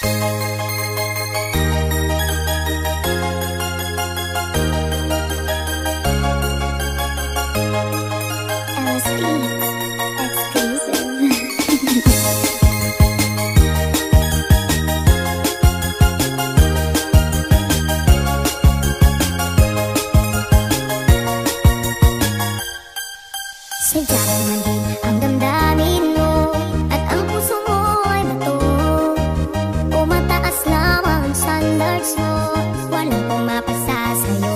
Sadya naman din ang damdamin mo at ang puso mo ay bato. Umataas lamang ang standards mo, walang pumapasa sa'yo.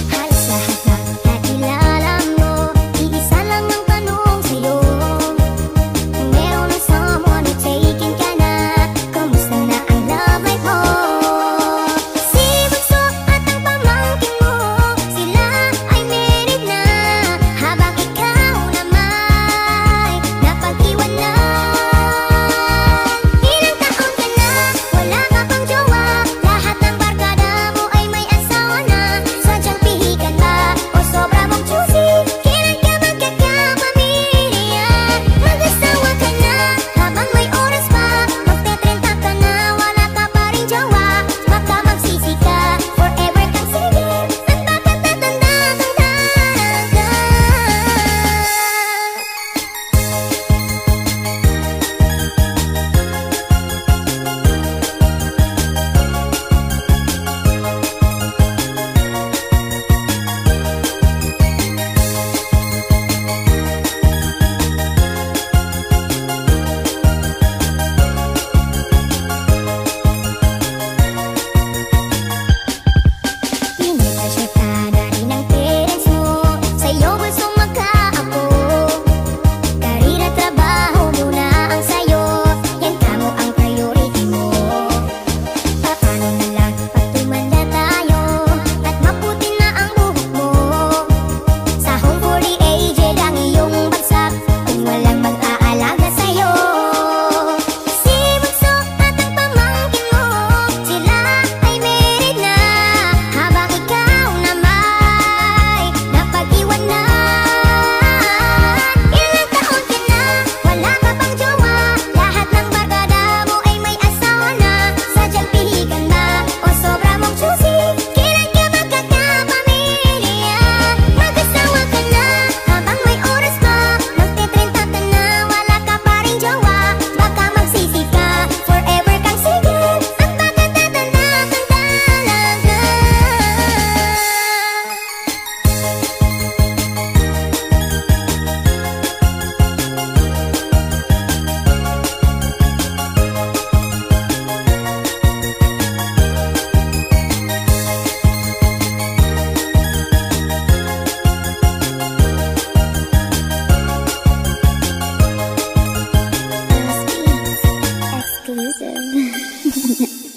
Halos lahat na nakilala mo, iisa lang ang tanong sa'yo. Kung meron ng someone na taken ka na, kamusta na ang love life mo? Si Bunso at ang pamangkin mo, sila ay married na, habang ikaw na may napag-iwanan. Ilang taon ka na, wala ka pang jowa, lahat ng barkada mo ay may asawa na. Sadyang pihikan ba o sobra mong choosy? Kailan ka magkakapamilya? Mag-asawa ka na habang may oras pa, magte-30 ka na, wala ka pa rin jowa. Baka magsisi ka, forever kang single, at baka tatanda-tanda ka. Pinipressure ka na rin ng parents mo, sa'yo gustong magkaapo. Karir at trabaho muna ang sa'yo, yan kamo ang priority mo. Paano na lang pag tumanda tayo at maputi na ang buhok mo? Sahong 40 aged ang iyong bagsak kung walang mag-aalaga sa'yo. Si Bunso at ang pamangkin mo, sila ay married na, habang ikaw na may napag-iwanan. Ilang taon ka na, wala ka pang jowa, lahat ng barkada mo ay may asawa na. Sadyang pihikan ba o sobra mong choosy? Kailan ka magkakapamilya? Mag-asawa ka na habang may oras pa, magte-30 ka na, wala ka pa rin jowa. Baka magsisi ka, forever kang single, at baka tatanda-tanda lang ka. Exclusive.